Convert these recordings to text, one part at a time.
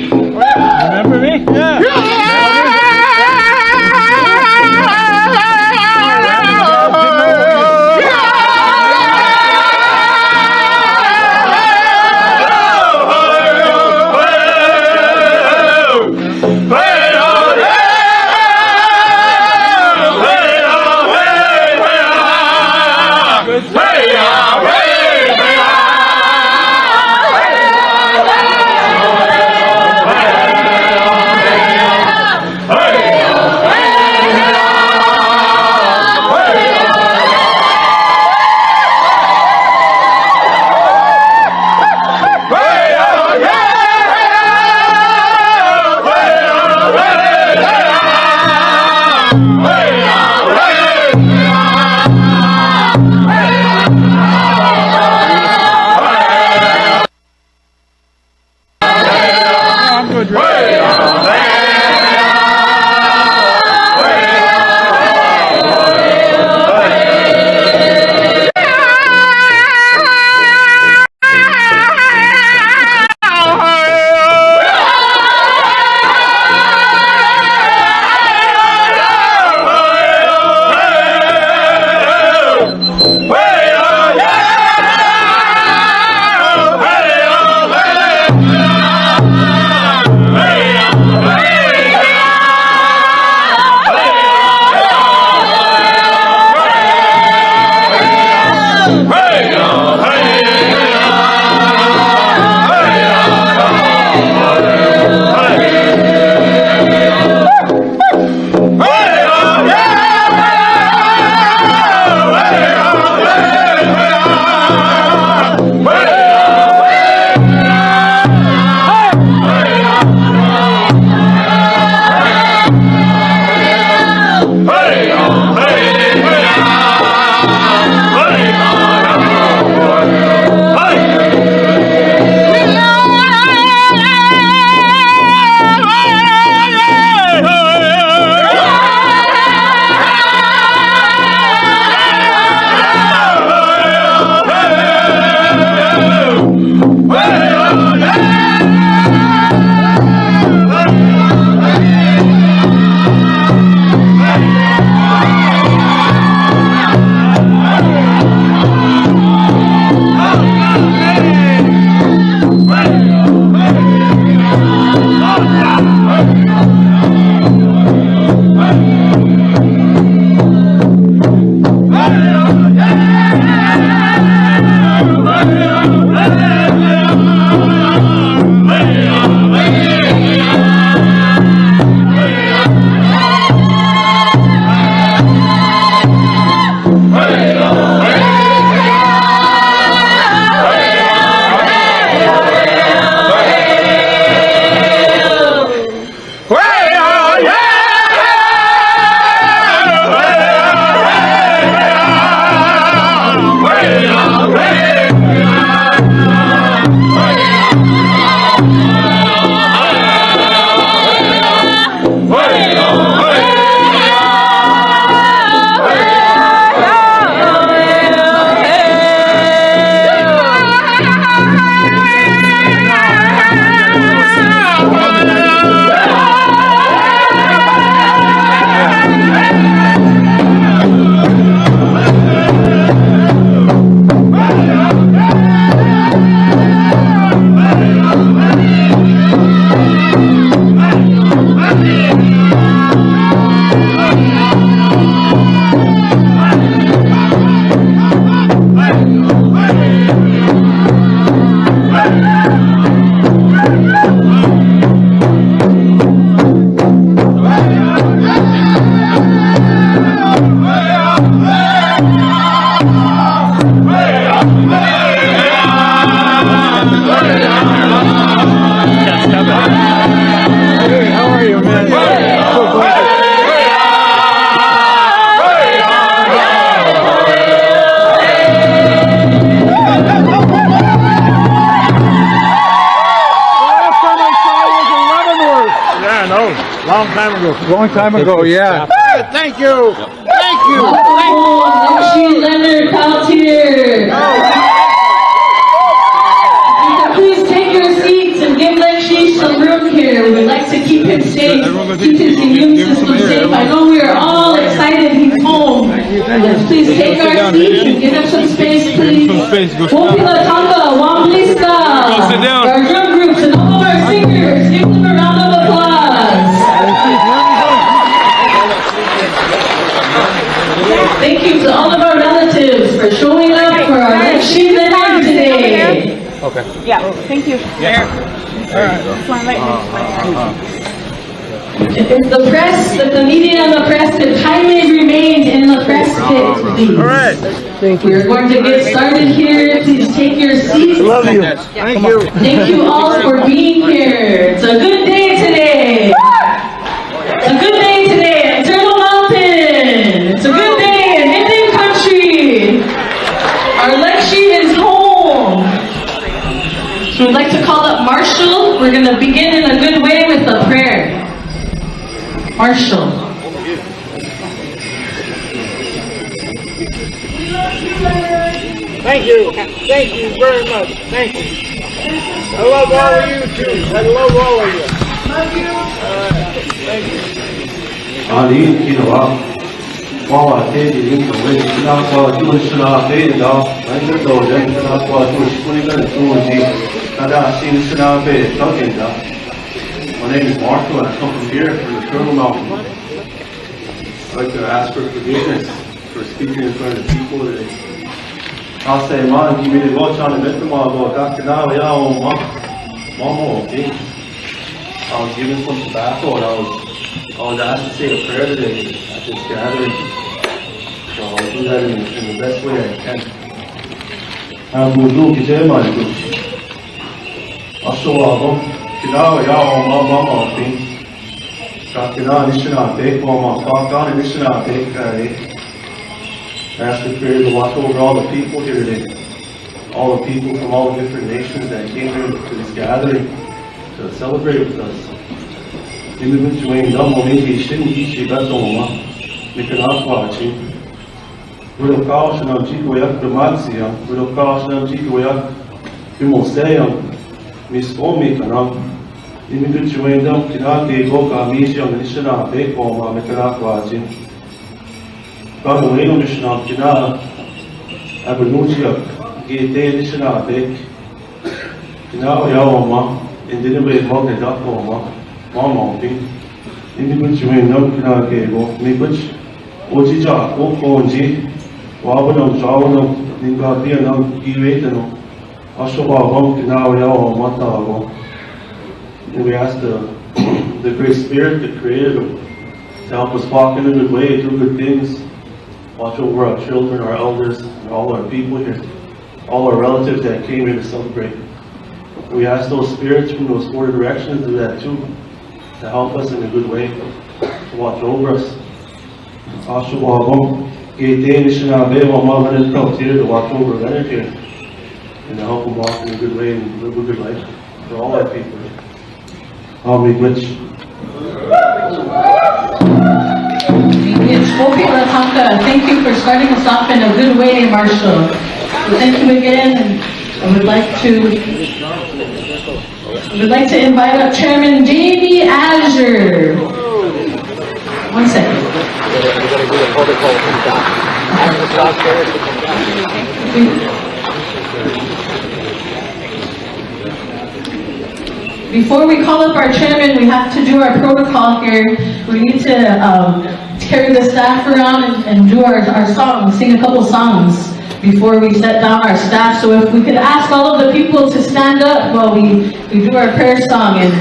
Remember me? Yeah. Long time ago. Long time ago, yeah. Thank you. Thank you. Honorable Leonard Peltier. Please take your seats. it safe, keep his immune system safe. I know we are all excited he's home. Let's please take our seats and give him some space, please. Wopila Tonga, Wambliska. Sit down. Our drum groups and all of our singers, give them a round of applause. Thank you to all of our relatives for showing up for our Lexi Leonard today. Yeah, thank you. If the press, if the media and the press could kindly remain in the press pit, please. All right. We're going to get started here. Please take your seats. Love you. Thank you. Thank you all for being here. It's a good day today. It's a good day today in Turtle Mountain. It's a good day in Indian country. Our Lexi is home. So we'd like to call up Marshall. We're going to begin in a good way with a prayer. Marshall. Thank you. Thank you very much. Thank you. I love all of you too. I love all of you. Love you. Thank you. Ali, Kinawa, Wawa, Teddy, Lincoln, Nakwa, Jewish, Beda, and the Dojan, Nakwa, Jewish, Puligan, Tuji, Nada, Sin Sinabe, Tuginda. My name is Marco, and I come from here, from the Turtle Mountain. I'd like to ask for forgiveness for speaking in front of the people today. I'll say, man, give me the watch on the Metamago, Dr. Now, Mama, okay. I was given some tobacco, and I was asked to say a prayer today at this gathering. So I'll do that in the best way I can. I'm going to do it, I'll show up. Kinawa yaw mama thing. Kakina nishina bake mama kakana nishina bake ask the prayer to watch over all the people here today. All the people from all the different nations that came here to this gathering to celebrate with us. Individually, Damo Miki Shinji Batoma, Nikanakwachi. Widow Kaushanam Chikoyak Damasia, Widow Kaushanam Chikoyak Pimoseyam, Miss Omikanam. Individuendam Kinaki Goka Misiam Nishana Bekoma Mekanakwaji. Kamueno Mishnam Kina Abenuchia Gate Nishana Bek Kina Yawama, Indinibe Mogadakoma, Mama Pink. Individuendam Kinaki Go, Mikuch, Ojija, Okonji, Wabanam Jawanam, Ningabianam, Givetano, Ashabam Kina Yawama Matago. And we ask the Great Spirit, the Creator, to help us walk in a good way, do good things, watch over our children, our elders, and all our people here, all our relatives that came here to celebrate. And we ask those spirits from those four directions to do that too, to help us in a good way, to watch over us. Leonard Peltier, to watch over Leonard here, and to help them walk in a good way and live a good life for all our people. Which It's Wopila Tonga. Thank you for starting us off in a good way, Marshall. So thank you again, and I would like to invite up Chairman Jamie Azure. 1 second. Before we call up our chairman, we have to do our protocol here. We need to carry the staff around and do our songs, sing a couple songs before we set down our staff. So if we could ask all of the people to stand up while we do our prayer song in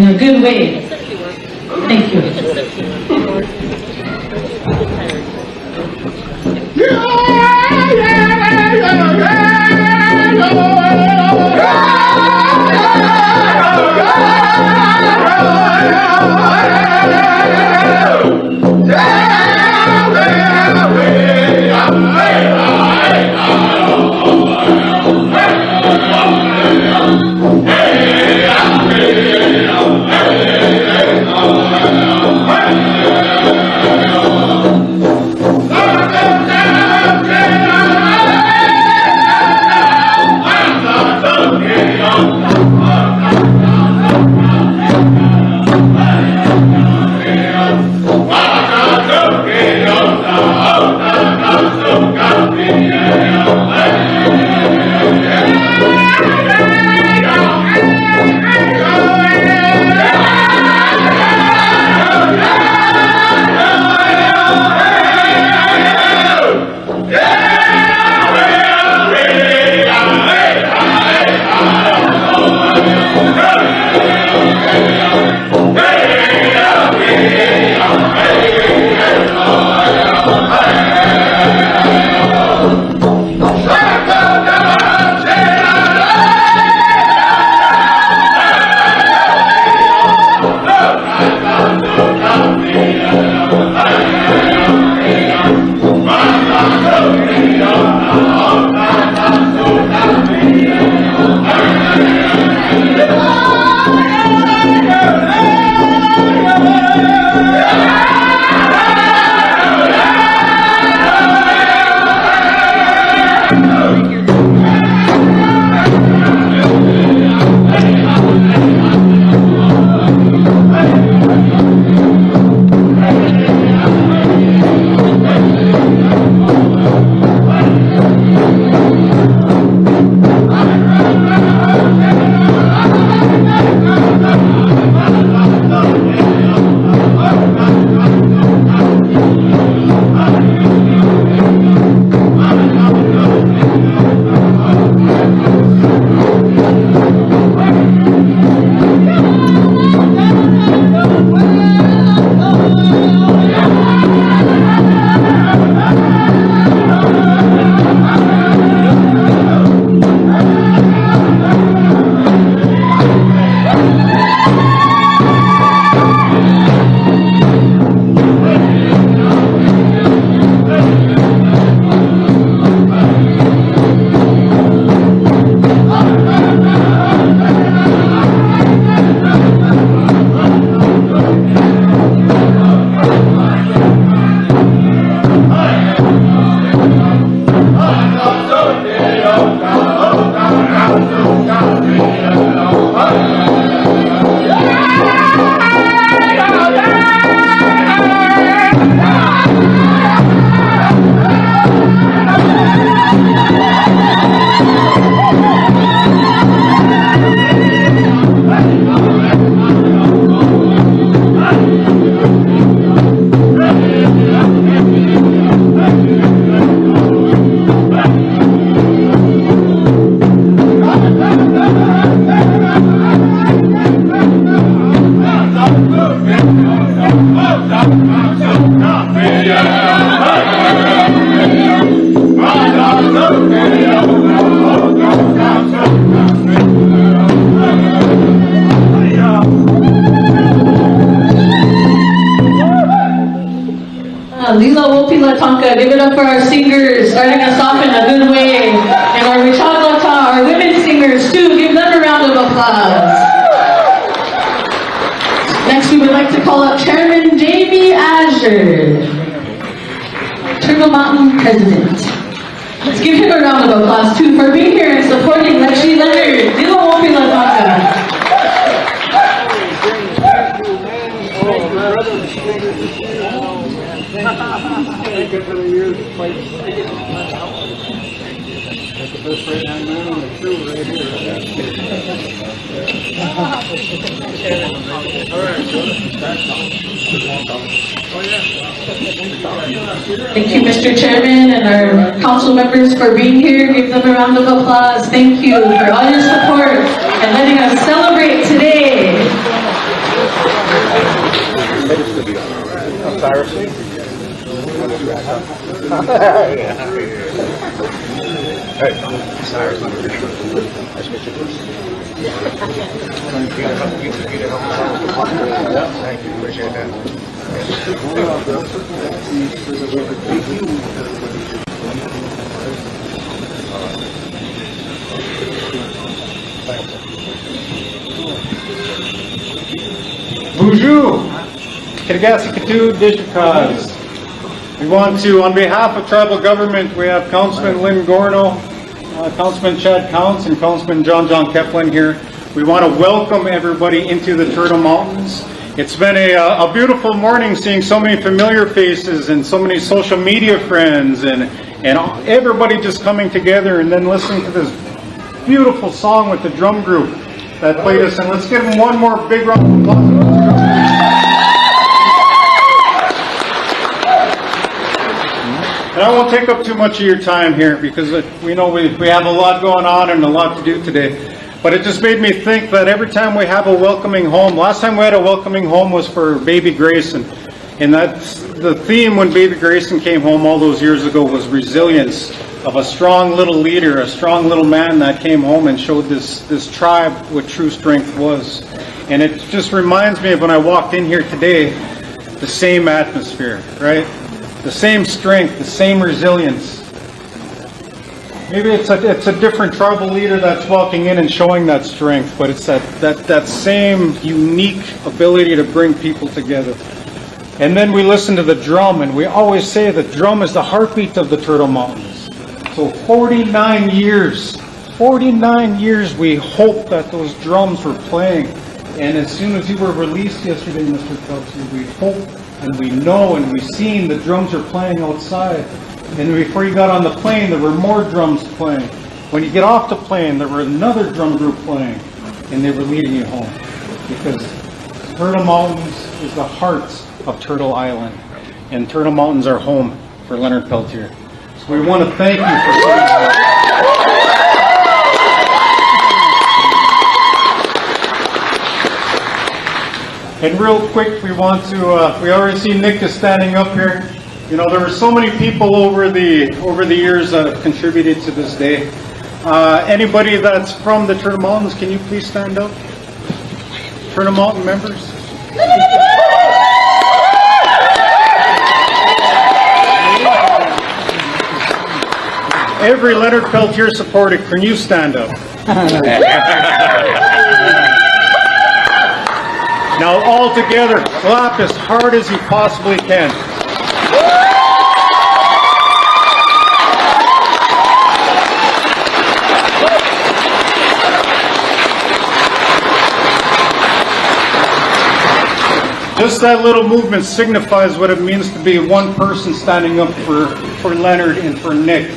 a good way. Thank you. Hey! Lila Wopila Tonka. Give it up for our singers, starting us off in a good way. And our Richadlata, our women singers too. Give them a round of applause. Next, we would like to call up Chairman Jamie Azure, Turtle Mountain President. Let's give him a round of applause too for being here and supporting Lexi Leonard. Lila Wopila Tonka. Thank you for the years of fighting. That's the best right-hand man on the crew right here. Thank you, Mr. Chairman, and our council members for being here. Give them a round of applause. Thank you for all your support and letting us celebrate today. Thank you, appreciate that. Bonjour. Kirigasikatu Dishikaz. We want to, on behalf of tribal government, we have Councilman Lynn Gorno, Councilman Chad Counts, and Councilman John Keflin here. We want to welcome everybody into the Turtle Mountains. It's been a beautiful morning seeing so many familiar faces and so many social media friends and everybody just coming together and then listening to this beautiful song with the drum group that played us. And let's give them one more big round of applause. And I won't take up too much of your time here because we know we have a lot going on and a lot to do today. But it just made me think that every time we have a welcoming home, last time we had a welcoming home was for baby Grayson. And that's the theme when baby Grayson came home all those years ago was resilience of a strong little leader, a strong little man that came home and showed this tribe what true strength was. And it just reminds me of when I walked in here today, the same atmosphere, right? The same strength, the same resilience. Maybe it's a different tribal leader that's walking in and showing that strength, but it's that same unique ability to bring people together. And then we listen to the drum, and we always say the drum is the heartbeat of the Turtle Mountains. So 49 years we hope that those drums were playing. And as soon as you were released yesterday, Mr. Peltier, we hope and we know and we've seen the drums are playing outside. And before you got on the plane, there were more drums playing. When you get off the plane, there were another drum group playing, and they were leading you home. Because Turtle Mountains is the heart of Turtle Island, and Turtle Mountains are home for Leonard Peltier. So we want to thank you for saying that. And real quick, we want to, we already see Nick is standing up here. You know, there were so many people over the years that have contributed to this day. Anybody that's from the Turtle Mountains, can you please stand up? Turtle Mountain members? Every Leonard Peltier supporter, can you stand up? Now all together, clap as hard as you possibly can. Just that little movement signifies what it means to be one person standing up for Leonard and for Nick.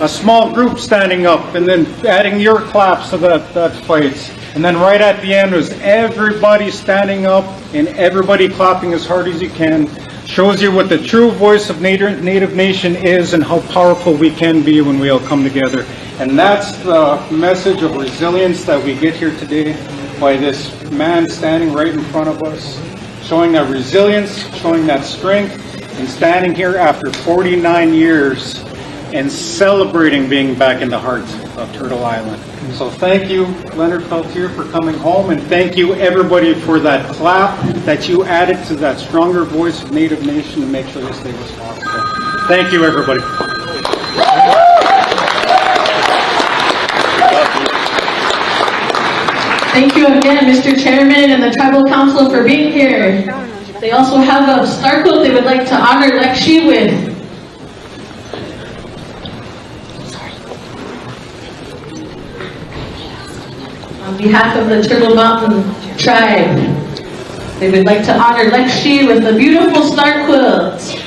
A small group standing up and then adding your claps to that fight. And then right at the end was everybody standing up and everybody clapping as hard as you can. Shows you what the true voice of Native Nation is and how powerful we can be when we all come together. And that's the message of resilience that we get here today by this man standing right in front of us. Showing that resilience, showing that strength, and standing here after 49 years and celebrating being back in the heart of Turtle Island. So thank you, Leonard Peltier, for coming home, and thank you everybody for that clap that you added to that stronger voice of Native Nation to make sure this day was possible. Thank you, everybody. Thank you again, Mr. Chairman and the Tribal Council for being here. They also have a star quilt they would like to honor Lexi with. On behalf of the Turtle Mountain Tribe, they would like to honor Lexi with a beautiful star quilt.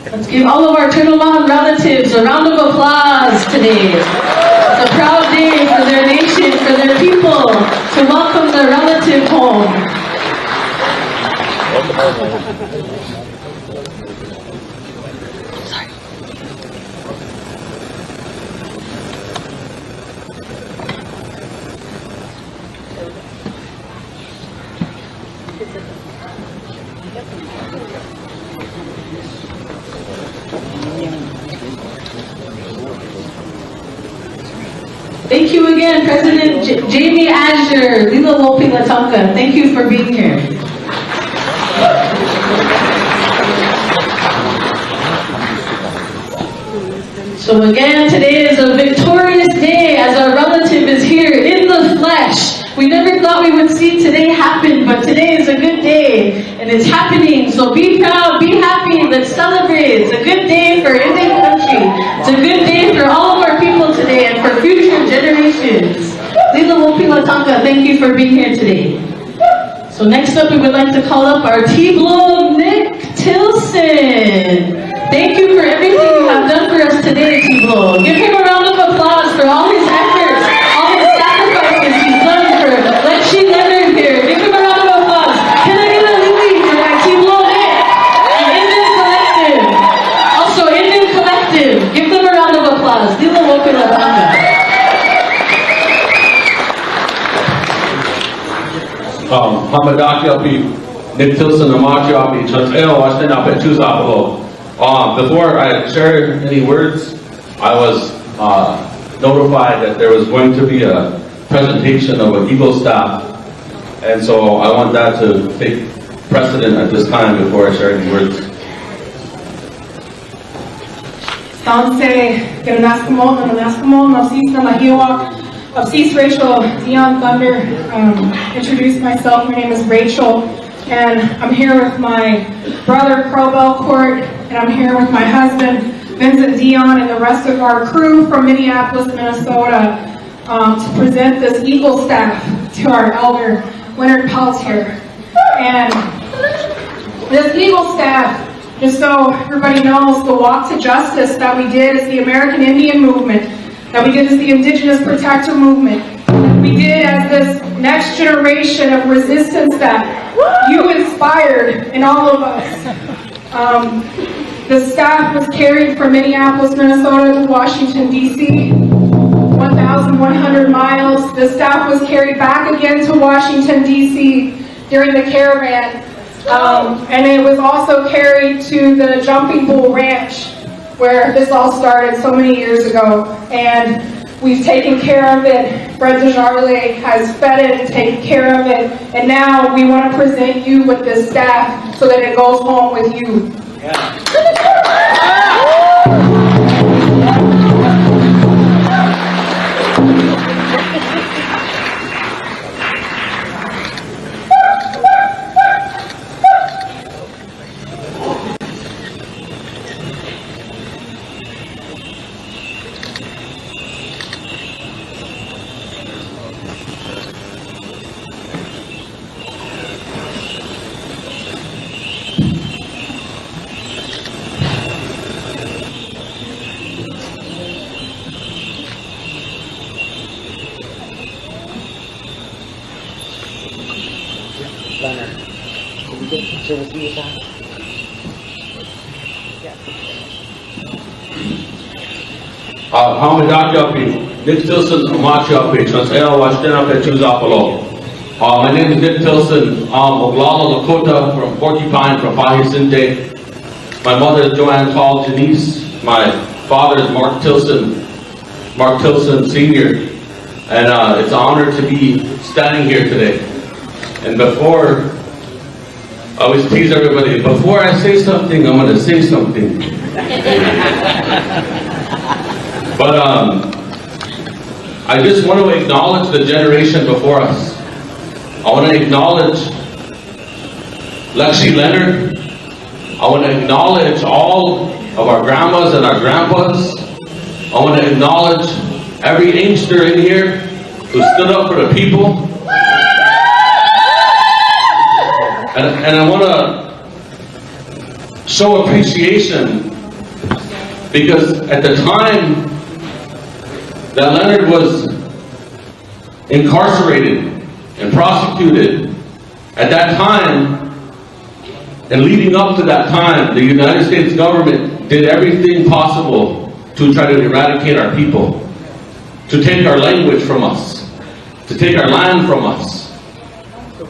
Let's give all of our Turtle Mountain relatives a round of applause today. It's a proud day for their nation, for their people, to welcome their relative home. Thank you again, President Jamie Asher, Lila Wopi Latonka. Thank you for being here. So again, today is a victorious day as our relative is here in the flesh. We never thought we would see today happen, but today is a good day, and it's happening. So be proud, be happy, let's celebrate. It's a good day for Indian country. It's a good day for all of our people today and for future generations. Lila Wopi Latonka, thank you for being here today. So next up, we would like to call up our T-Blow, Nick Tilson. Thank you for everything you have done for us today, T-Blow. Give him a round of applause for all his efforts, all his sacrifices he's done for Lexi Leonard here. Give him a round of applause. Can I get a Lily for my T-Blow, Nick? And NDN Collective. Also, NDN Collective. Give them a round of applause. Lila Wopi Latonka. Hamadaki api Nick Tilson Amachi api Chateo Washington api Chuzapalo. Before I share any words, I was notified that there was going to be a presentation of an Eagle staff, and so I want that to take precedent at this time before I share any words. Rachel Dion Thunder. Introduce myself. My name is Rachel, and I'm here with my brother Crow Belcourt, and I'm here with my husband Vincent Dion and the rest of our crew from Minneapolis, Minnesota, to present this Eagle staff to our elder Leonard Peltier. And this Eagle staff, just so everybody knows, the walk to justice that we did is the American Indian movement, that we did as the Indigenous Protector movement. We did as this next generation of resistance that you inspired in all of us. The staff was carried from Minneapolis, Minnesota to Washington, D.C., 1,100 miles. The staff was carried back again to Washington, D.C. during the caravan. And it was also carried to the Jumping Bull Ranch, where this all started so many years ago. And we've taken care of it. Fred Desjardins has fed it and taken care of it. And now we want to present you with this staff so that it goes home with you. Leonard, can we get a picture with you, Sam? Yeah. Nick Tilson, my name is Nick Tilson, Oglala, Dakota, from Porcupine, from Pahicinte. My mother is Joanne Tall Janice. My father is Mark Tilson Sr. And it's an honor to be standing here today. And before, I always tease everybody, before I say something, I'm going to say something. But I just want to acknowledge the generation before us. I want to acknowledge Lexi Leonard. I want to acknowledge all of our grandmas and our grandpas. I want to acknowledge every youngster in here who stood up for the people. And I want to show appreciation because at the time that Leonard was incarcerated and prosecuted, at that time, and leading up to that time, the United States government did everything possible to try to eradicate our people, to take our language from us, to take our land from us,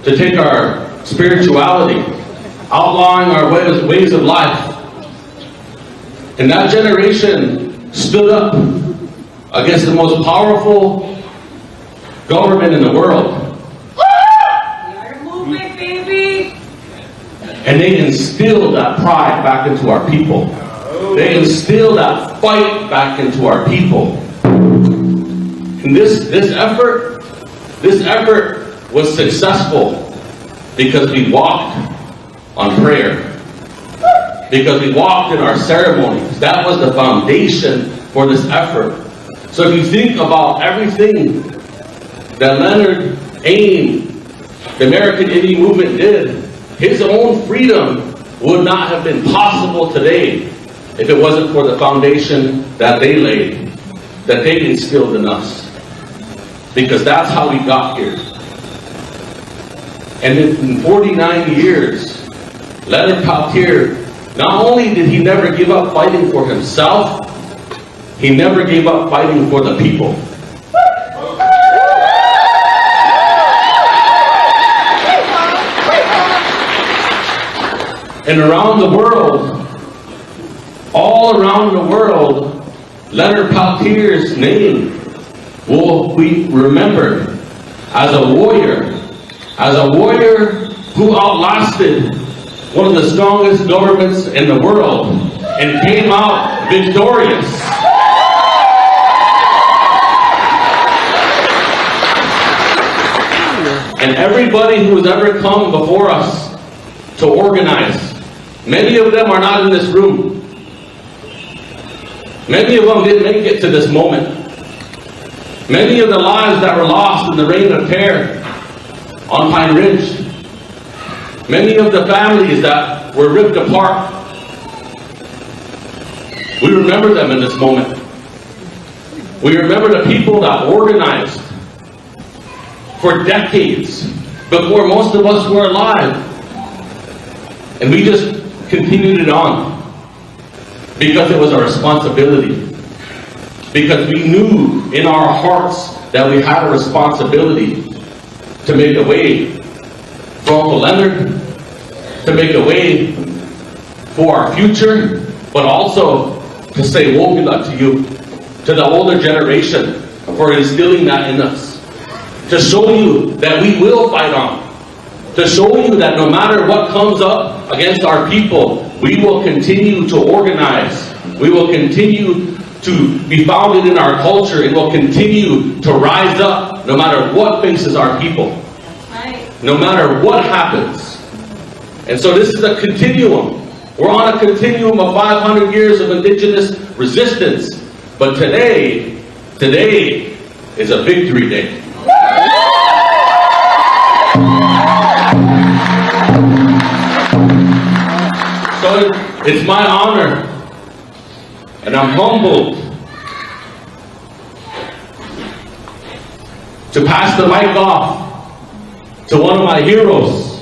to take our spirituality, outlawing our ways of life. And that generation stood up against the most powerful government in the world. And they instilled that pride back into our people. They instilled that fight back into our people. And this effort was successful because we walked on prayer. Because we walked in our ceremonies. That was the foundation for this effort. So if you think about everything that Leonard aimed, the American Indian movement did, his own freedom would not have been possible today if it wasn't for the foundation that they laid, that they instilled in us. Because that's how we got here. And in 49 years, Leonard Peltier, not only did he never give up fighting for himself, he never gave up fighting for the people. And around the world, all around the world, Leonard Peltier's name will be remembered as a warrior who outlasted one of the strongest governments in the world and came out victorious. And everybody who has ever come before us to organize, many of them are not in this room. Many of them didn't make it to this moment. Many of the lives that were lost in the reign of terror on Pine Ridge. Many of the families that were ripped apart. We remember them in this moment. We remember the people that organized for decades before most of us were alive. And we just continued it on because it was our responsibility. Because we knew in our hearts that we had a responsibility to make a way for Uncle Leonard, to make a way for our future, but also to say wokila to you, to the older generation, for instilling that in us. To show you that we will fight on. To show you that no matter what comes up against our people, we will continue to organize. We will continue to be founded in our culture, and will continue to rise up no matter what faces our people. No matter what happens. And so this is a continuum. We're on a continuum of 500 years of indigenous resistance. But today is a victory day. So it's my honor, and I'm humbled to pass the mic off to one of my heroes,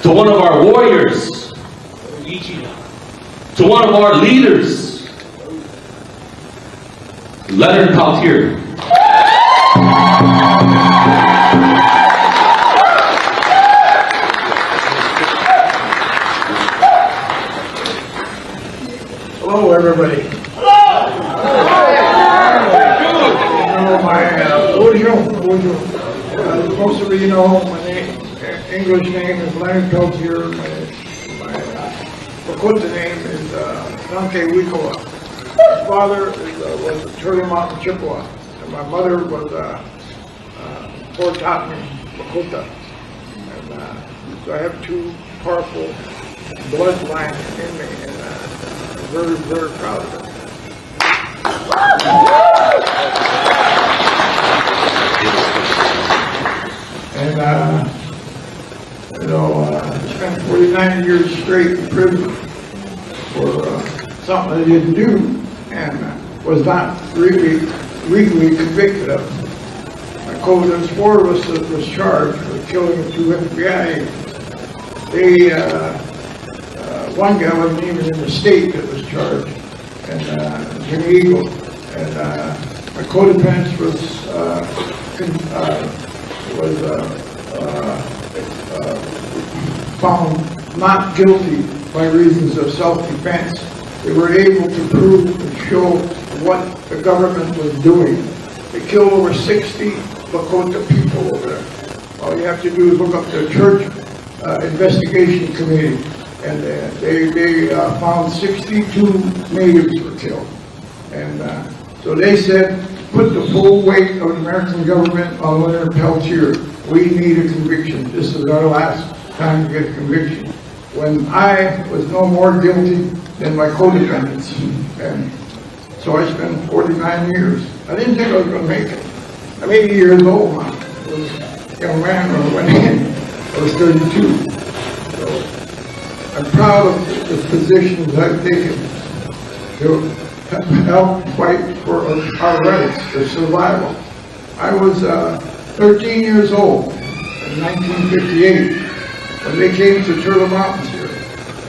to one of our warriors, to one of our leaders, Leonard Peltier. Hello, everybody. Most of you know my name, English name is Leonard Peltier. My Dakota name is Dante Wikoa. My father was a Turtle Mountain Chippewa, and my mother was Fort Tottenham, Dakota. And so I have two powerful bloodlines in me, and I'm very, very proud of it. And, I spent 49 years straight in prison for something I didn't do and was not really legally convicted of. There's four of us that was charged with killing two FBI. One guy wasn't even in the state that was charged, and Jimmy Eagle. And my co-defense was found not guilty by reasons of self-defense. They were able to prove and show what the government was doing. They killed over 60 Dakota people over there. All you have to do is look up the church investigation committee, and they found 62 natives were killed. And so they said, put the full weight of the American government on Leonard Peltier. We need a conviction. This is our last time to get a conviction. When I was no more guilty than my co-defendants. And so I spent 49 years. I didn't think I was going to make it. I'm 80 years old now. I was a young man when I went in. I was 32. So I'm proud of the positions I've taken to help fight for our rights, their survival. I was 13 years old in 1958 when they came to Turtle Mountains here,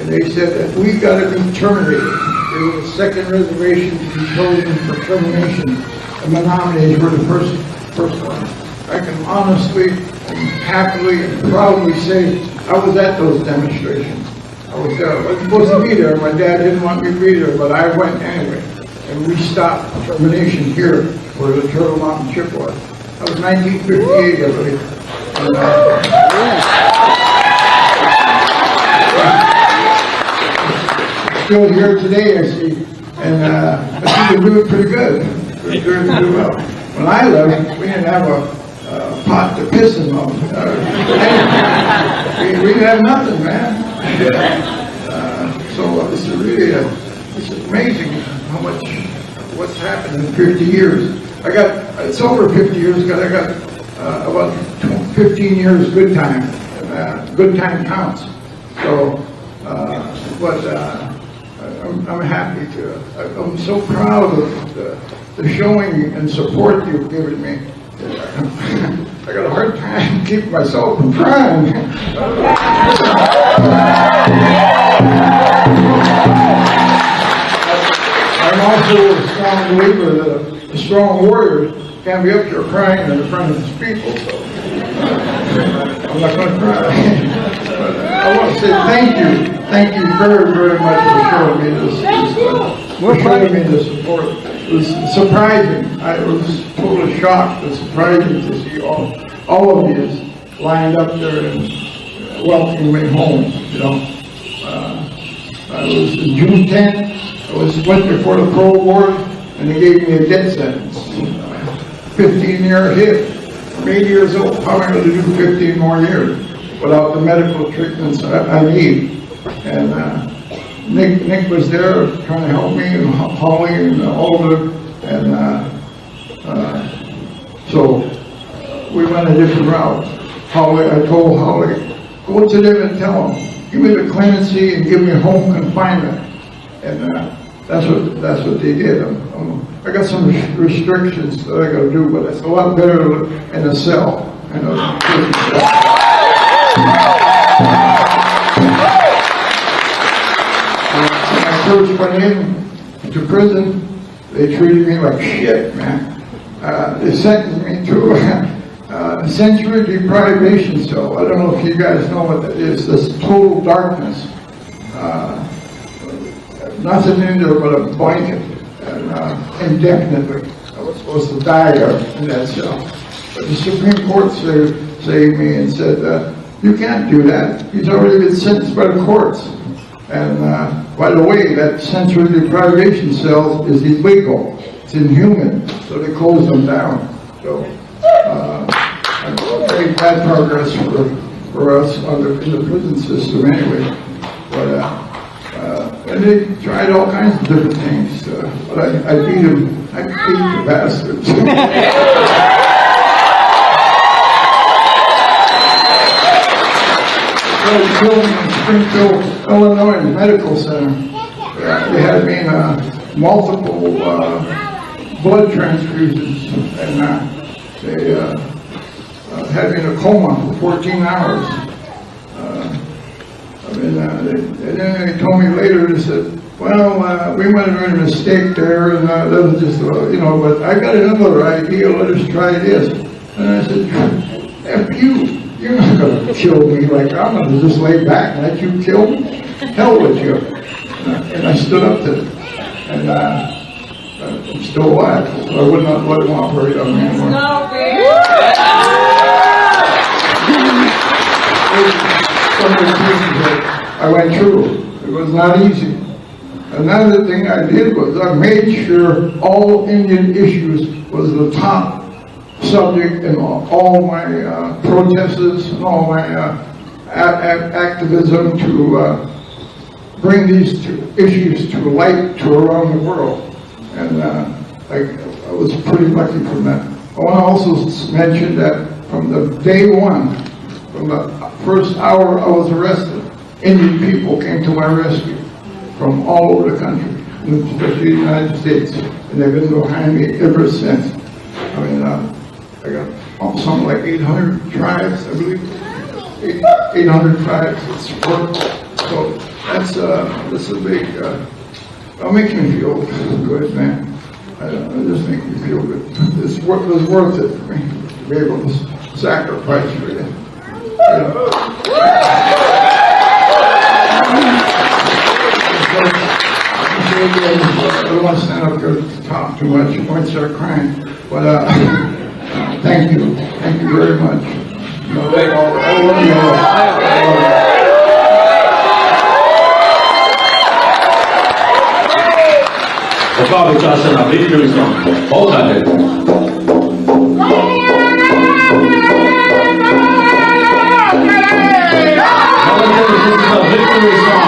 and they said that we got to be terminated. There was a second reservation to be chosen for termination, and the nominees were the first one. I can honestly and happily and proudly say I was at those demonstrations. I was supposed to be there. My dad didn't want me to be there, but I went anyway. And we stopped termination here for the Turtle Mountain Chippewa. That was 1958, I believe. Still here today, I see. And I think we're doing pretty good. We're doing pretty well. When I left, we didn't have a pot to piss in on. We didn't have nothing, man. So this is really it's amazing how much what's happened in 50 years. It's over 50 years because I got about 15 years good time, and good time counts. So, I'm happy I'm so proud of the showing and support you've given me. I got a hard time keeping myself from crying. I'm also a strong believer that a strong warrior can't be up here crying in front of his people, so I'm not going to cry. But I want to say thank you. Thank you very, very much for showing me this support. It was surprising. I was totally shocked and surprising to see all of you lined up there and welcoming me home, you know. I was June 10th. I went before the parole board, and they gave me a death sentence. 15-year hit. I'm 80 years old. How am I going to do 15 more years without the medical treatments I need? And Nick was there trying to help me, and Holly and Alder, and so we went a different route. I told Holly, go to them and tell them, give me the clemency and give me home confinement. And that's what they did. I got some restrictions that I got to do, but it's a lot better in a cell. first went in to prison, they treated me like shit, man. They sentenced me to a sensory deprivation cell. I don't know if you guys know what that is. This total darkness. Nothing in there but a blanket, and indefinitely. I was supposed to die in that cell. But the Supreme Court saved me and said, you can't do that. He's already been sentenced by the courts. And by the way, that sensory deprivation cell is illegal. It's inhuman, so they closed them down. So, I made bad progress for us in the prison system anyway. But, and they tried all kinds of different things, but I beat them. I beat the bastards. They killed me in Springfield, Illinois, Medical Center. They had me in multiple blood transfusions, and they had me in a coma for 14 hours. And then they told me later, they said, well, we might have made a mistake there, and that was just, but I got another idea, let us try this. And I said, F you, you're not going to kill me like I'm going to just lay back and let you kill me. Hell with you. And I stood up to it. And I'm still alive, so I would not let him operate on me anymore. Some of the things that I went through, it was not easy. Another thing I did was I made sure all Indian issues was the top subject in all my protests and all my activism to bring these issues to light to around the world. And I was pretty lucky from that. I want to also mention that from the day one, from the first hour I was arrested, Indian people came to my rescue from all over the country, especially the United States, and they've been behind me ever since. I mean, I got something like 800 tribes, I believe, 800 tribes that support. So that's a big, it makes me feel good, man. It just makes me feel good. It was worth it for me to be able to sacrifice for it. I don't want to stand up here to talk too much. I might start crying. But thank you very much. I love you all. Pokażę czasem na victory song. Homelands. Victory song.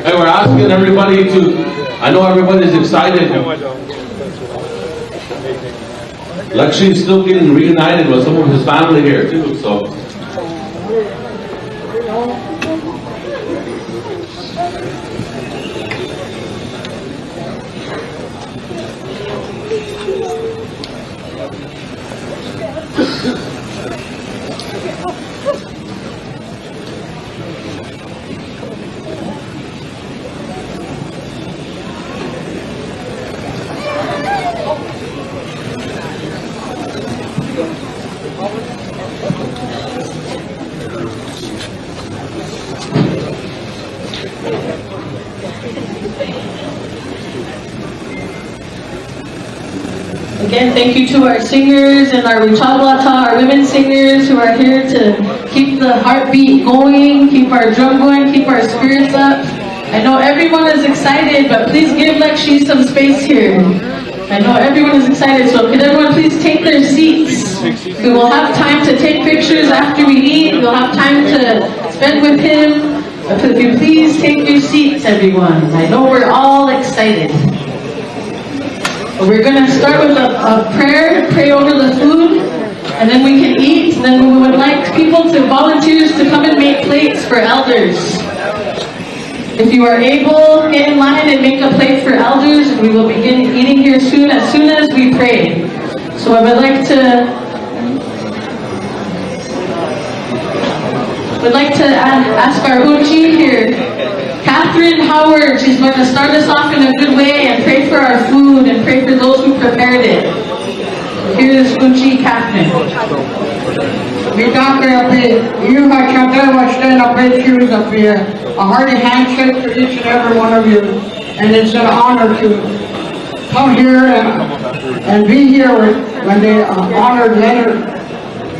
Hey, we're asking everybody to, I know everybody's excited. Lakshi's still getting reunited with some of his family here too, so. Again, thank you to our singers and our Wichablata, our women singers who are here to keep the heartbeat going, keep our drum going, keep our spirits up. I know everyone is excited, but please give Lakshmi some space here. I know everyone is excited, so could everyone please take their seats? We will have time to take pictures after we eat. We'll have time to spend with him. But if you please take your seats, everyone. I know we're all excited. We're going to start with a prayer, pray over the food, and then we can eat. Then we would like people to volunteers to come and make plates for elders. If you are able, get in line and make a plate for elders, and we will begin eating here soon as we pray. So I would like to ask our Unchi here, Catherine Howard. She's going to start us off in a good way and pray for our food and pray for those who prepared it. Here's Unchi Catherine. You have stand up in shoes up here. A hearty handshake to each and every one of you. And it's an honor to come here and be here when they honored Leonard.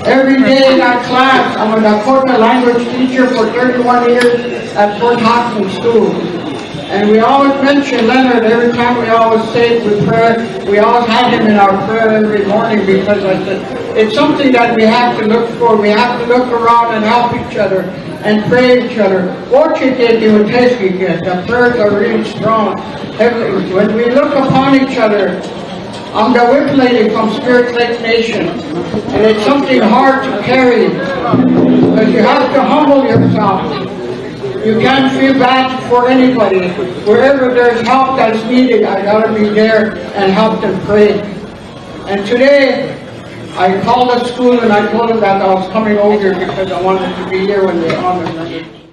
Every day in our class, I'm a Dakota language teacher for 31 years at Fort Hopkins School. And we always mention Leonard every time we always say it with prayer. We always had him in our prayer every morning because I said, it's something that we have to look for. We have to look around and help each other and pray each other. The prayers are really strong. When we look upon each other, I'm the whip lady from Spirit Lake Nation, and it's something hard to carry because you have to humble yourself. You can't feel bad for anybody. Wherever there's help that's needed, I gotta be there and help them pray. And today, I called the school and I told them that I was coming over because I wanted to be here when they honored me.